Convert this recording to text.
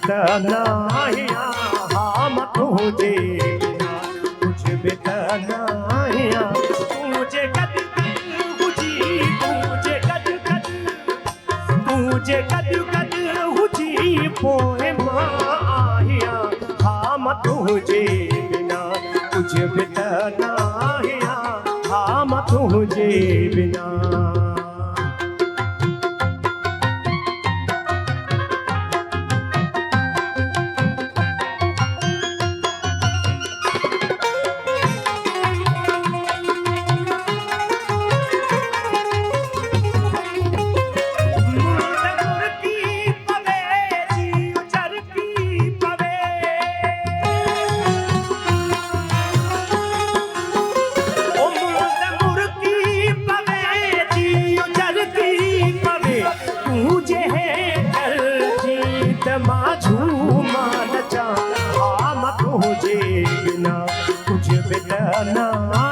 बितना हिया हम तुझे बिना कुछ बितना हिया तुझे कद हुजी तुझे कद तुझे कद हुजी पोए माहिया हम तुझे बिना कुछ बितना हिया हम तुझे बिना झूमा नचा हम तुझे बिना कुछ बितना